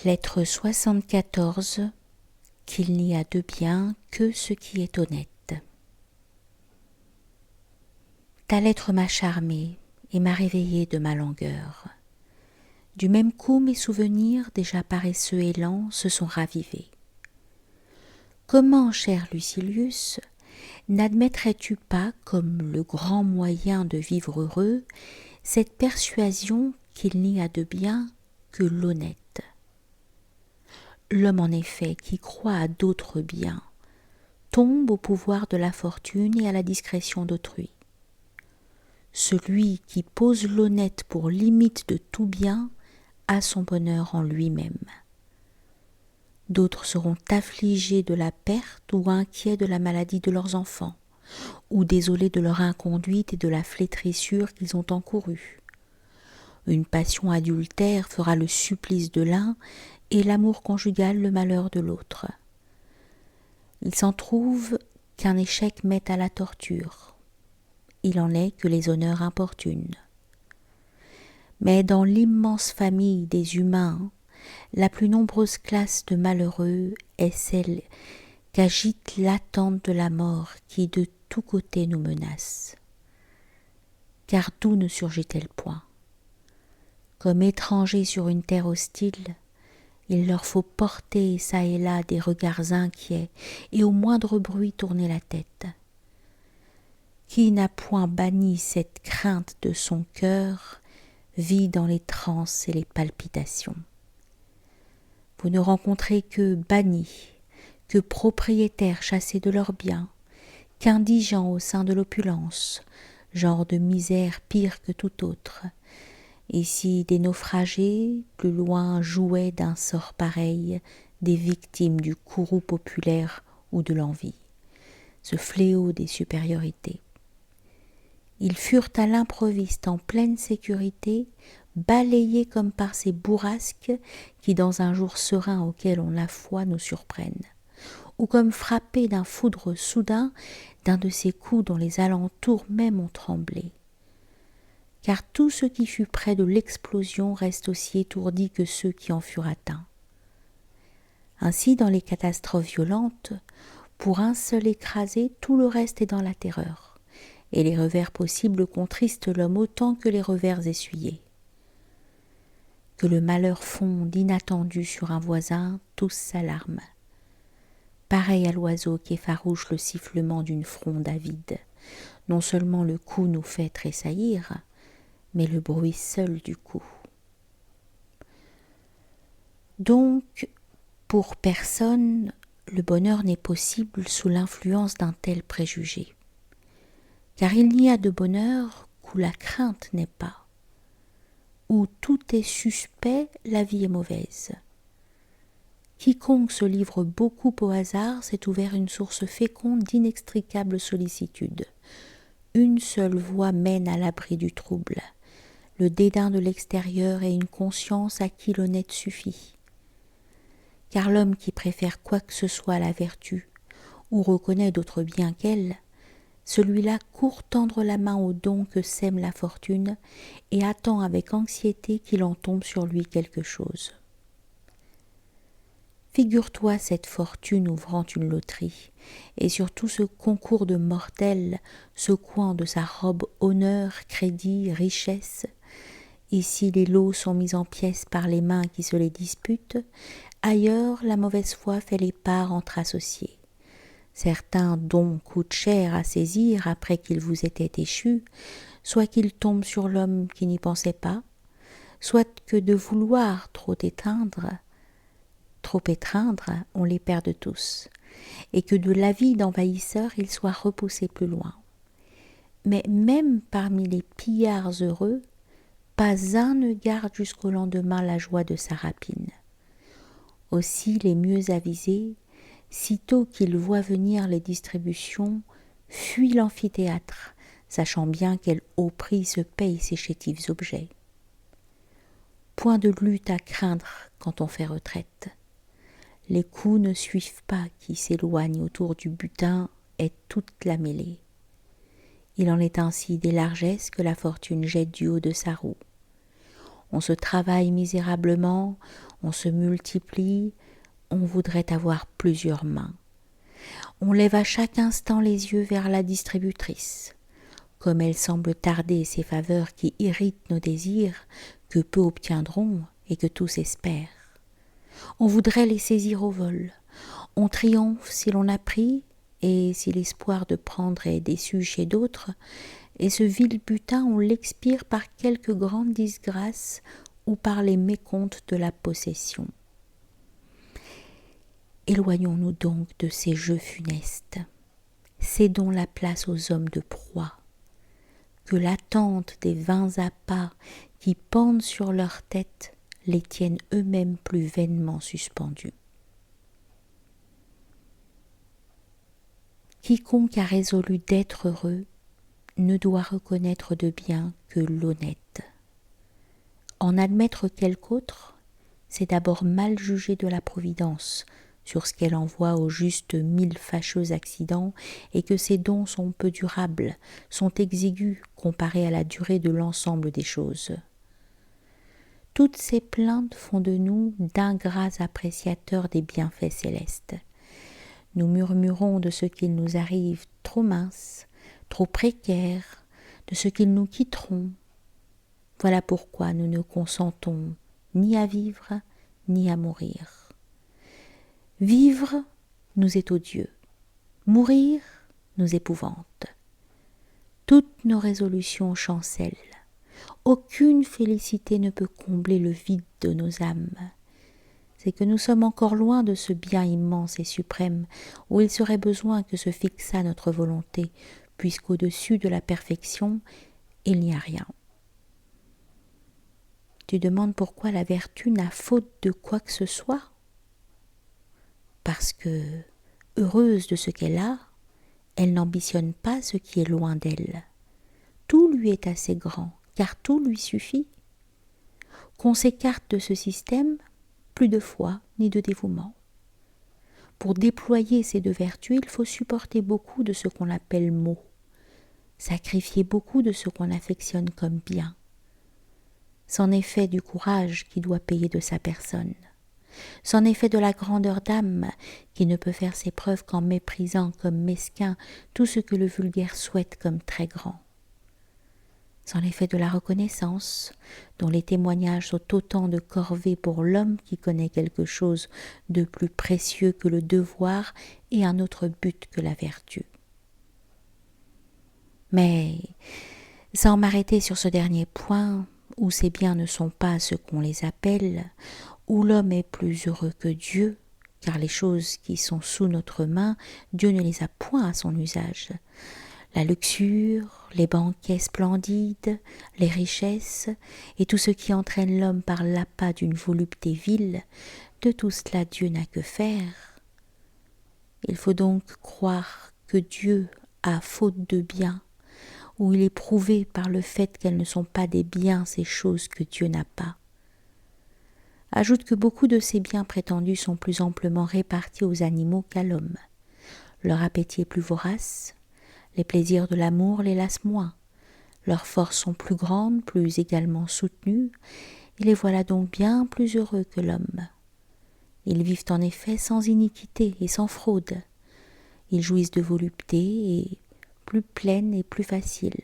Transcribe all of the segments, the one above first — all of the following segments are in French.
Lettre 74. Qu'il n'y a de bien que ce qui est honnête. Ta lettre m'a charmée et m'a réveillée de ma langueur. Du même coup, mes souvenirs, déjà paresseux et lents, se sont ravivés. Comment, cher Lucilius, n'admettrais-tu pas, comme le grand moyen de vivre heureux, cette persuasion qu'il n'y a de bien que l'honnête? L'homme, en effet, qui croit à d'autres biens, tombe au pouvoir de la fortune et à la discrétion d'autrui. Celui qui pose l'honnête pour limite de tout bien a son bonheur en lui-même. D'autres seront affligés de la perte ou inquiets de la maladie de leurs enfants, ou désolés de leur inconduite et de la flétrissure qu'ils ont encourue. Une passion adultère fera le supplice de l'un et l'amour conjugal le malheur de l'autre. Il s'en trouve qu'un échec met à la torture. Il en est que les honneurs importunent. Mais dans l'immense famille des humains, la plus nombreuse classe de malheureux est celle qu'agite l'attente de la mort qui de tous côtés nous menace. Car d'où ne surgit-elle point? Comme étrangers sur une terre hostile, il leur faut porter çà et là des regards inquiets et au moindre bruit tourner la tête. Qui n'a point banni cette crainte de son cœur vit dans les transes et les palpitations. Vous ne rencontrez que bannis, que propriétaires chassés de leurs biens, qu'indigents au sein de l'opulence, genre de misère pire que tout autre. Ici des naufragés, plus loin jouets d'un sort pareil, des victimes du courroux populaire ou de l'envie, ce fléau des supériorités. Ils furent à l'improviste en pleine sécurité, balayés comme par ces bourrasques qui dans un jour serein auquel on a foi nous surprennent, ou comme frappés d'un foudre soudain, d'un de ces coups dont les alentours même ont tremblé. Car tout ce qui fut près de l'explosion reste aussi étourdi que ceux qui en furent atteints. Ainsi, dans les catastrophes violentes, pour un seul écrasé, tout le reste est dans la terreur, et les revers possibles contristent l'homme autant que les revers essuyés. Que le malheur fonde inattendu sur un voisin, tous s'alarment. Pareil à l'oiseau qui effarouche le sifflement d'une fronde avide, non seulement le coup nous fait tressaillir, mais le bruit seul du coup. Donc, pour personne, le bonheur n'est possible sous l'influence d'un tel préjugé. Car il n'y a de bonheur qu'où la crainte n'est pas. Où tout est suspect, la vie est mauvaise. Quiconque se livre beaucoup au hasard s'est ouvert une source féconde d'inextricables sollicitudes. Une seule voie mène à l'abri du trouble. Le dédain de l'extérieur et une conscience à qui l'honnête suffit. Car l'homme qui préfère quoi que ce soit à la vertu, ou reconnaît d'autres biens qu'elle, celui-là court tendre la main au don que sème la fortune et attend avec anxiété qu'il en tombe sur lui quelque chose. Figure-toi cette fortune ouvrant une loterie, et surtout ce concours de mortels secouant de sa robe honneur, crédit, richesse. Ici les lots sont mis en pièces par les mains qui se les disputent, ailleurs la mauvaise foi fait les parts entre associés. Certains dons coûtent cher à saisir après qu'ils vous étaient échus, soit qu'ils tombent sur l'homme qui n'y pensait pas, soit que de vouloir trop étreindre, on les perde tous, et que de l'avide envahisseur ils soient repoussés plus loin. Mais même parmi les pillards heureux, pas un ne garde jusqu'au lendemain la joie de sa rapine. Aussi les mieux avisés, sitôt qu'ils voient venir les distributions, fuient l'amphithéâtre, sachant bien quel haut prix se payent ces chétifs objets. Point de lutte à craindre quand on fait retraite. Les coups ne suivent pas qui s'éloignent autour du butin est toute la mêlée. Il en est ainsi des largesses que la fortune jette du haut de sa roue. On se travaille misérablement, on se multiplie, on voudrait avoir plusieurs mains. On lève à chaque instant les yeux vers la distributrice. Comme elle semble tarder ces faveurs qui irritent nos désirs, que peu obtiendront et que tous espèrent. On voudrait les saisir au vol. On triomphe si l'on a pris, et si l'espoir de prendre est déçu chez d'autres, et ce vil butin on l'expire par quelque grande disgrâce ou par les mécomptes de la possession. Éloignons-nous donc de ces jeux funestes. Cédons la place aux hommes de proie. Que l'attente des vains appâts qui pendent sur leur tête les tiennent eux-mêmes plus vainement suspendus. Quiconque a résolu d'être heureux ne doit reconnaître de bien que l'honnête. En admettre quelque autre, c'est d'abord mal juger de la Providence sur ce qu'elle envoie au juste 1000 fâcheux accidents et que ses dons sont peu durables, sont exigus comparés à la durée de l'ensemble des choses. Toutes ces plaintes font de nous d'ingrats appréciateurs des bienfaits célestes. Nous murmurons de ce qu'il nous arrive trop mince, trop précaire, de ce qu'ils nous quitteront. Voilà pourquoi nous ne consentons ni à vivre, ni à mourir. Vivre nous est odieux, mourir nous épouvante. Toutes nos résolutions chancellent. Aucune félicité ne peut combler le vide de nos âmes. C'est que nous sommes encore loin de ce bien immense et suprême où il serait besoin que se fixât notre volonté, puisqu'au-dessus de la perfection, il n'y a rien. Tu demandes pourquoi la vertu n'a faute de quoi que ce soit ? Parce que, heureuse de ce qu'elle a, elle n'ambitionne pas ce qui est loin d'elle. Tout lui est assez grand, car tout lui suffit. Qu'on s'écarte de ce système, plus de foi ni de dévouement. Pour déployer ces deux vertus, il faut supporter beaucoup de ce qu'on appelle maux, sacrifier beaucoup de ce qu'on affectionne comme bien. C'en est fait du courage qui doit payer de sa personne. C'en est fait de la grandeur d'âme qui ne peut faire ses preuves qu'en méprisant comme mesquin tout ce que le vulgaire souhaite comme très grand. C'en est fait de la reconnaissance, dont les témoignages sont autant de corvées pour l'homme qui connaît quelque chose de plus précieux que le devoir et un autre but que la vertu. Mais, sans m'arrêter sur ce dernier point, où ces biens ne sont pas ce qu'on les appelle, où l'homme est plus heureux que Dieu, car les choses qui sont sous notre main, Dieu ne les a point à son usage. La luxure, les banquets splendides, les richesses, et tout ce qui entraîne l'homme par l'appât d'une volupté vile, de tout cela Dieu n'a que faire. Il faut donc croire que Dieu a faute de biens, ou il est prouvé par le fait qu'elles ne sont pas des biens ces choses que Dieu n'a pas. Ajoute que beaucoup de ces biens prétendus sont plus amplement répartis aux animaux qu'à l'homme. Leur appétit est plus vorace, les plaisirs de l'amour les lassent moins, leurs forces sont plus grandes, plus également soutenues, et les voilà donc bien plus heureux que l'homme. Ils vivent en effet sans iniquité et sans fraude. Ils jouissent de volupté et plus pleine et plus facile,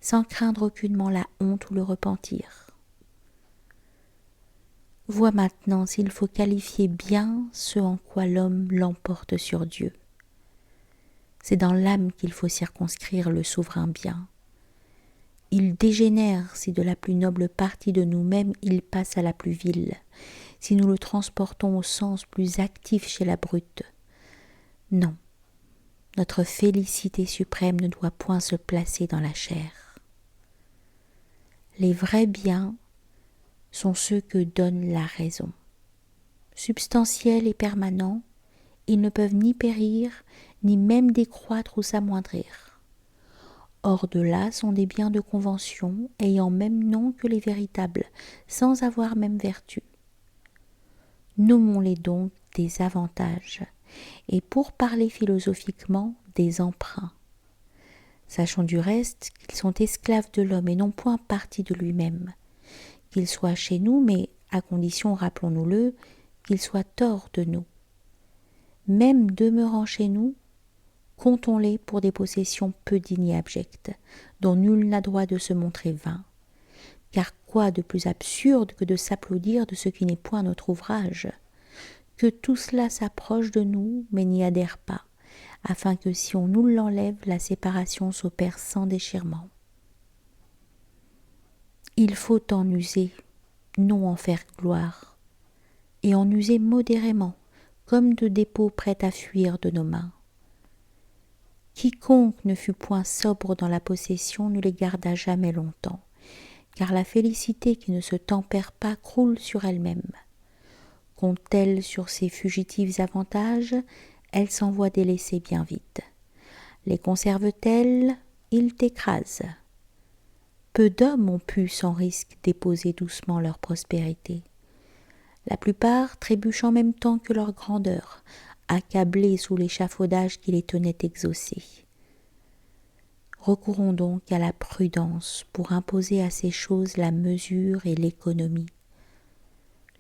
sans craindre aucunement la honte ou le repentir. Vois maintenant s'il faut qualifier bien ce en quoi l'homme l'emporte sur Dieu. C'est dans l'âme qu'il faut circonscrire le souverain bien. Il dégénère si de la plus noble partie de nous-mêmes il passe à la plus vile, si nous le transportons au sens plus actif chez la brute. Non, notre félicité suprême ne doit point se placer dans la chair. Les vrais biens sont ceux que donne la raison. Substantiels et permanents, ils ne peuvent ni périr, ni même décroître ou s'amoindrir. Hors de là sont des biens de convention, ayant même nom que les véritables, sans avoir même vertu. Nommons-les donc des avantages, et pour parler philosophiquement, des emprunts. Sachons du reste qu'ils sont esclaves de l'homme et non point partis de lui-même, qu'il soit chez nous, mais à condition, rappelons-nous-le, qu'il soit hors de nous. Même demeurant chez nous, comptons-les pour des possessions peu dignes et abjectes, dont nul n'a droit de se montrer vain. Car quoi de plus absurde que de s'applaudir de ce qui n'est point notre ouvrage? Que tout cela s'approche de nous, mais n'y adhère pas, afin que si on nous l'enlève, la séparation s'opère sans déchirement. Il faut en user, non en faire gloire, et en user modérément, comme de dépôts prêts à fuir de nos mains. Quiconque ne fut point sobre dans la possession ne les garda jamais longtemps, car la félicité qui ne se tempère pas croule sur elle-même. Compte-t-elle sur ses fugitifs avantages, elle s'envoie délaisser bien vite. Les conserve-t-elle, ils t'écrasent. Peu d'hommes ont pu sans risque déposer doucement leur prospérité. La plupart trébuchent en même temps que leur grandeur, accablés sous l'échafaudage qui les tenait exaucés. Recourons donc à la prudence pour imposer à ces choses la mesure et l'économie.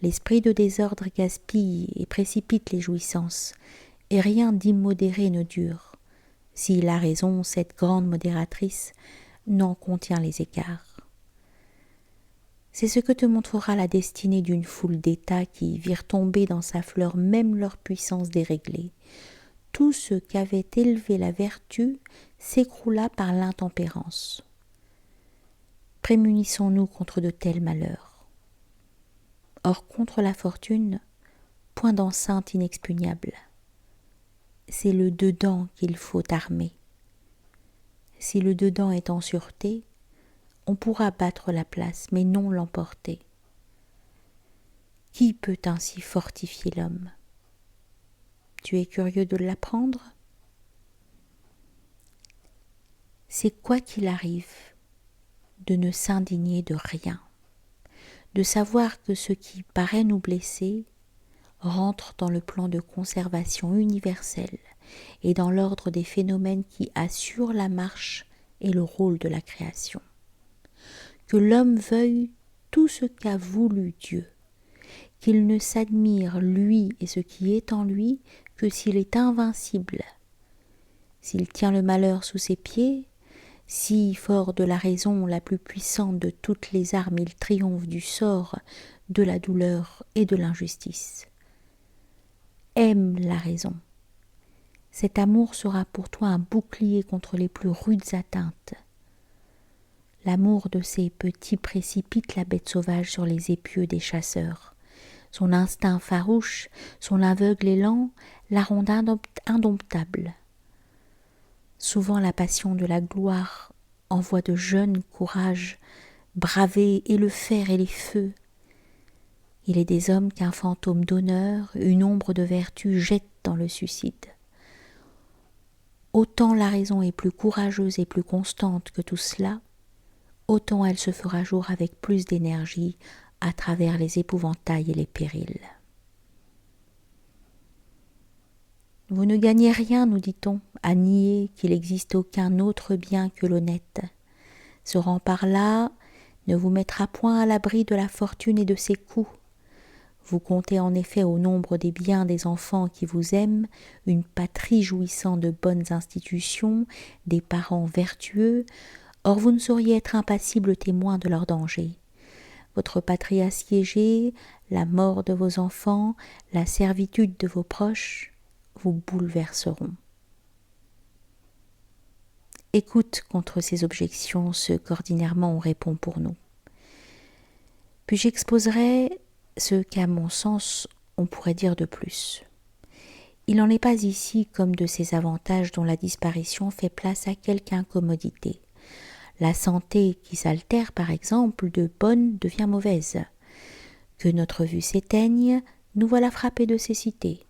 L'esprit de désordre gaspille et précipite les jouissances, et rien d'immodéré ne dure, si la raison, cette grande modératrice, n'en contient les écarts. C'est ce que te montrera la destinée d'une foule d'États qui virent tomber dans sa fleur même leur puissance déréglée. Tout ce qu'avait élevé la vertu s'écroula par l'intempérance. Prémunissons-nous contre de tels malheurs. Or, contre la fortune, point d'enceinte inexpugnable. C'est le dedans qu'il faut armer. Si le dedans est en sûreté, on pourra battre la place, mais non l'emporter. Qui peut ainsi fortifier l'homme? Tu es curieux de l'apprendre? C'est quoi qu'il arrive, de ne s'indigner de rien, de savoir que ce qui paraît nous blesser rentre dans le plan de conservation universel et dans l'ordre des phénomènes qui assurent la marche et le rôle de la création. Que l'homme veuille tout ce qu'a voulu Dieu, qu'il ne s'admire lui et ce qui est en lui que s'il est invincible, s'il tient le malheur sous ses pieds, si, fort de la raison la plus puissante de toutes les armes, il triomphe du sort, de la douleur et de l'injustice. Aime la raison. Cet amour sera pour toi un bouclier contre les plus rudes atteintes. L'amour de ces petits précipite la bête sauvage sur les épieux des chasseurs. Son instinct farouche, son aveugle élan, la rendent indomptable. Souvent la passion de la gloire envoie de jeunes courage braver et le fer et les feux. Il est des hommes qu'un fantôme d'honneur, une ombre de vertu jette dans le suicide. Autant la raison est plus courageuse et plus constante que tout cela, autant elle se fera jour avec plus d'énergie à travers les épouvantails et les périls. Vous ne gagnez rien, nous dit-on, à nier qu'il n'existe aucun autre bien que l'honnête. Ce rempart-là ne vous mettra point à l'abri de la fortune et de ses coups. Vous comptez en effet au nombre des biens des enfants qui vous aiment, une patrie jouissant de bonnes institutions, des parents vertueux. Or vous ne sauriez être impassible témoin de leurs dangers. Votre patrie assiégée, la mort de vos enfants, la servitude de vos proches vous bouleverseront. Écoute contre ces objections ce qu'ordinairement on répond pour nous. Puis j'exposerai ce qu'à mon sens on pourrait dire de plus. Il n'en est pas ici comme de ces avantages dont la disparition fait place à quelque incommodité. La santé qui s'altère, par exemple, de bonne devient mauvaise. Que notre vue s'éteigne, nous voilà frappés de cécité.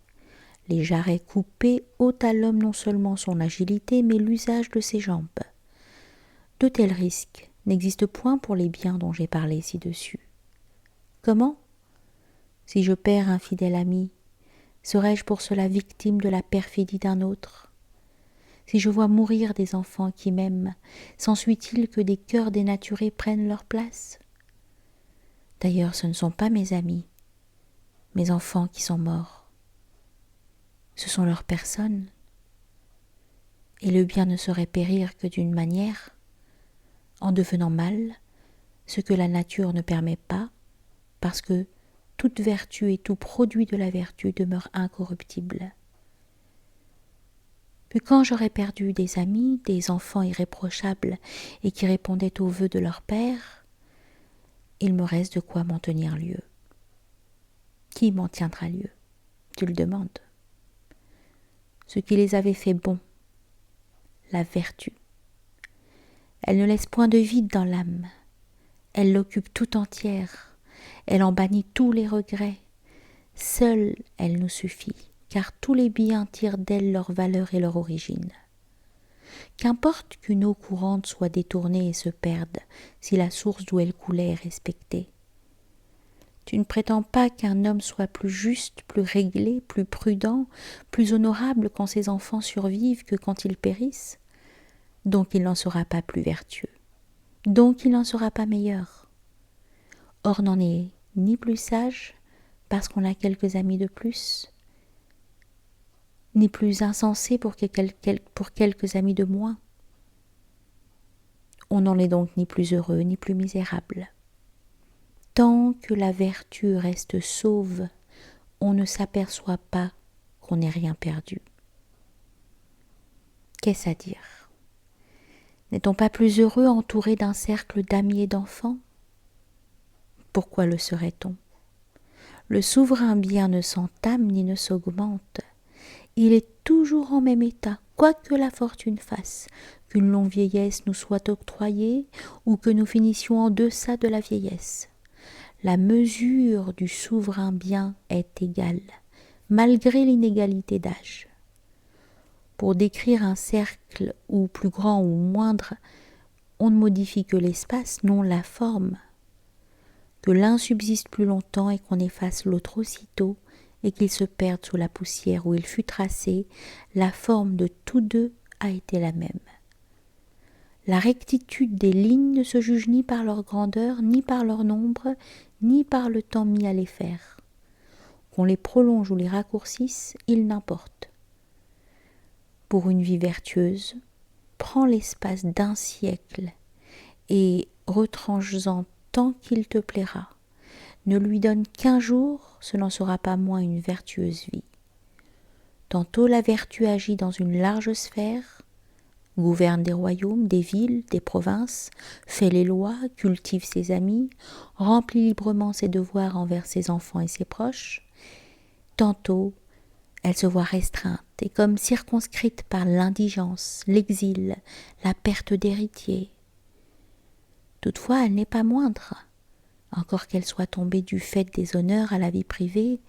Les jarrets coupés ôtent à l'homme non seulement son agilité, mais l'usage de ses jambes. De tels risques n'existent point pour les biens dont j'ai parlé ci-dessus. Comment? Si je perds un fidèle ami, serais-je pour cela victime de la perfidie d'un autre? Si je vois mourir des enfants qui m'aiment, s'ensuit-il que des cœurs dénaturés prennent leur place? D'ailleurs, ce ne sont pas mes amis, mes enfants qui sont morts. Ce sont leurs personnes. Et le bien ne saurait périr que d'une manière, en devenant mal, ce que la nature ne permet pas, parce que toute vertu et tout produit de la vertu demeure incorruptible. Puis quand j'aurai perdu des amis, des enfants irréprochables et qui répondaient aux vœux de leur père, il me reste de quoi m'en tenir lieu. Qui m'en tiendra lieu? Tu le demandes. Ce qui les avait fait bons, la vertu. Elle ne laisse point de vide dans l'âme. Elle l'occupe tout entière. Elle en bannit tous les regrets. Seule elle nous suffit, car tous les biens tirent d'elle leur valeur et leur origine. Qu'importe qu'une eau courante soit détournée et se perde, si la source d'où elle coulait est respectée. Tu ne prétends pas qu'un homme soit plus juste, plus réglé, plus prudent, plus honorable quand ses enfants survivent que quand ils périssent. Donc il n'en sera pas plus vertueux. Donc il n'en sera pas meilleur. Or n'en est ni plus sage, parce qu'on a quelques amis de plus, ni plus insensé pour quelques amis de moins. On n'en est donc ni plus heureux, ni plus misérable. Tant que la vertu reste sauve, on ne s'aperçoit pas qu'on n'ait rien perdu. Qu'est-ce à dire? N'est-on pas plus heureux entouré d'un cercle d'amis et d'enfants? Pourquoi le serait-on? Le souverain bien ne s'entame ni ne s'augmente. Il est toujours en même état, quoi que la fortune fasse, qu'une longue vieillesse nous soit octroyée ou que nous finissions en deçà de la vieillesse. La mesure du souverain bien est égale, malgré l'inégalité d'âge. Pour décrire un cercle ou plus grand ou moindre, on ne modifie que l'espace, non la forme. Que l'un subsiste plus longtemps et qu'on efface l'autre aussitôt, et qu'il se perde sous la poussière où il fut tracé, la forme de tous deux a été la même. La rectitude des lignes ne se juge ni par leur grandeur, ni par leur nombre, ni par le temps mis à les faire. Qu'on les prolonge ou les raccourcisse, il n'importe. Pour une vie vertueuse, prends l'espace d'un siècle et retranche-en tant qu'il te plaira. Ne lui donne qu'un jour, ce n'en sera pas moins une vertueuse vie. Tantôt la vertu agit dans une large sphère, gouverne des royaumes, des villes, des provinces, fait les lois, cultive ses amis, remplit librement ses devoirs envers ses enfants et ses proches. Tantôt, elle se voit restreinte et comme circonscrite par l'indigence, l'exil, la perte d'héritiers. Toutefois, elle n'est pas moindre, encore qu'elle soit tombée du fait des honneurs à la vie privée,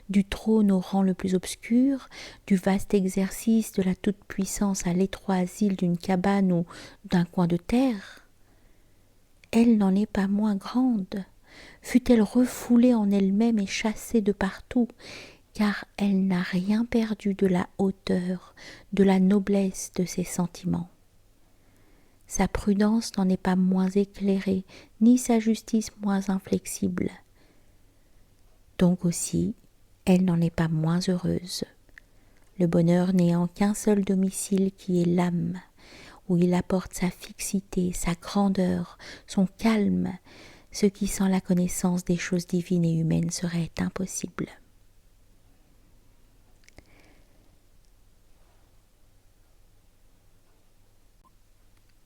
du trône au rang le plus obscur, du vaste exercice de la toute-puissance à l'étroit asile d'une cabane ou d'un coin de terre. Elle n'en est pas moins grande, fût-elle refoulée en elle-même et chassée de partout, car elle n'a rien perdu de la hauteur, de la noblesse de ses sentiments. Sa prudence n'en est pas moins éclairée, ni sa justice moins inflexible. Donc aussi, elle n'en est pas moins heureuse. Le bonheur n'ayant qu'un seul domicile qui est l'âme, où il apporte sa fixité, sa grandeur, son calme, ce qui sans la connaissance des choses divines et humaines serait impossible.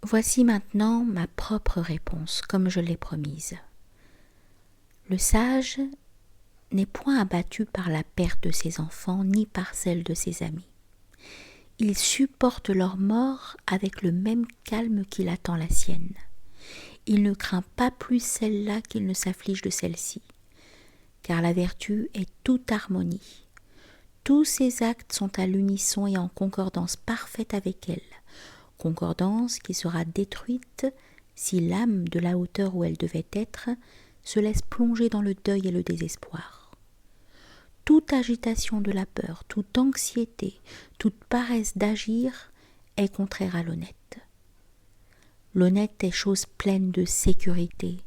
Voici maintenant ma propre réponse, comme je l'ai promise. Le sage n'est point abattu par la perte de ses enfants, ni par celle de ses amis. Il supporte leur mort avec le même calme qu'il attend la sienne. Il ne craint pas plus celle-là qu'il ne s'afflige de celle-ci, car la vertu est toute harmonie. Tous ses actes sont à l'unisson et en concordance parfaite avec elle, concordance qui sera détruite si l'âme, de la hauteur où elle devait être, se laisse plonger dans le deuil et le désespoir. Toute agitation de la peur, toute anxiété, toute paresse d'agir est contraire à l'honnête. L'honnête est chose pleine de sécurité,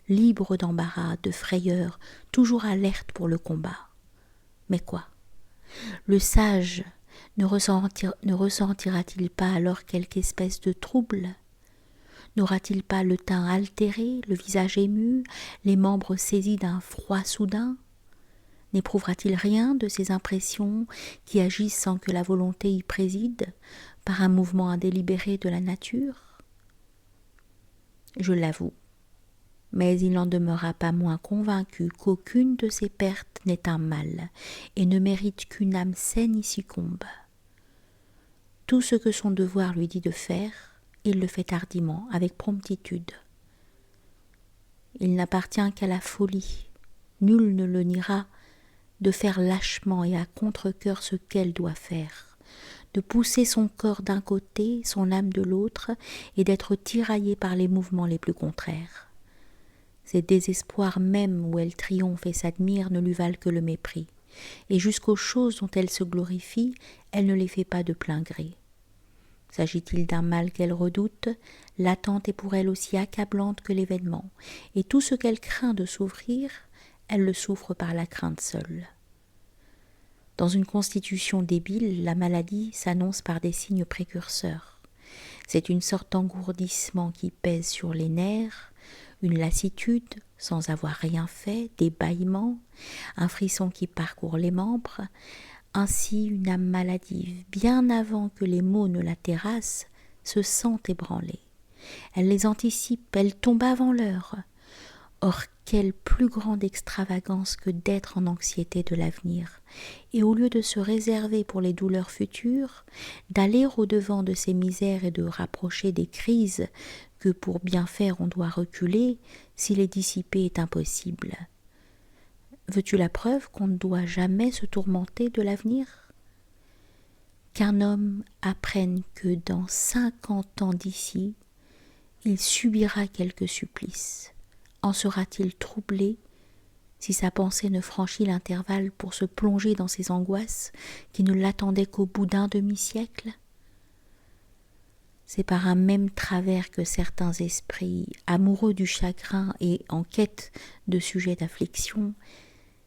libre d'embarras, de frayeur, toujours alerte pour le combat. Mais quoi? Le sage ne ressentira-t-il pas alors quelque espèce de trouble? N'aura-t-il pas le teint altéré, le visage ému, les membres saisis d'un froid soudain? N'éprouvera-t-il rien de ces impressions qui agissent sans que la volonté y préside, par un mouvement indélibéré de la nature? Je l'avoue, mais il n'en demeura pas moins convaincu qu'aucune de ces pertes n'est un mal et ne mérite qu'une âme saine y succombe. Tout ce que son devoir lui dit de faire, il le fait hardiment, avec promptitude. Il n'appartient qu'à la folie, nul ne le niera, de faire lâchement et à contre-cœur ce qu'elle doit faire, de pousser son corps d'un côté, son âme de l'autre, et d'être tiraillée par les mouvements les plus contraires. Ses désespoirs même où elle triomphe et s'admire ne lui valent que le mépris, et jusqu'aux choses dont elle se glorifie, elle ne les fait pas de plein gré. S'agit-il d'un mal qu'elle redoute, l'attente est pour elle aussi accablante que l'événement, et tout ce qu'elle craint de souffrir, elle le souffre par la crainte seule. Dans une constitution débile, la maladie s'annonce par des signes précurseurs. C'est une sorte d'engourdissement qui pèse sur les nerfs, une lassitude sans avoir rien fait, des bâillements, un frisson qui parcourt les membres. Ainsi une âme maladive, bien avant que les maux ne la terrassent, se sent ébranlée. Elle les anticipe, elle tombe avant l'heure. Or, quelle plus grande extravagance que d'être en anxiété de l'avenir, et au lieu de se réserver pour les douleurs futures, d'aller au-devant de ces misères et de rapprocher des crises que pour bien faire on doit reculer, si les dissiper est impossible. Veux-tu la preuve qu'on ne doit jamais se tourmenter de l'avenir? Qu'un homme apprenne que dans 50 ans d'ici, il subira quelque supplice. En sera-t-il troublé si sa pensée ne franchit l'intervalle pour se plonger dans ces angoisses qui ne l'attendaient qu'au bout d'un demi-siècle? C'est par un même travers que certains esprits, amoureux du chagrin et en quête de sujets d'affliction,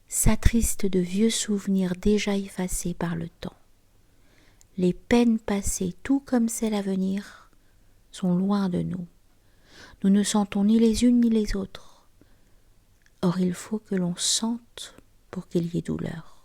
s'attristent de vieux souvenirs déjà effacés par le temps. Les peines passées, tout comme celles à venir, sont loin de nous. Nous ne sentons ni les unes ni les autres. Or il faut que l'on sente pour qu'il y ait douleur.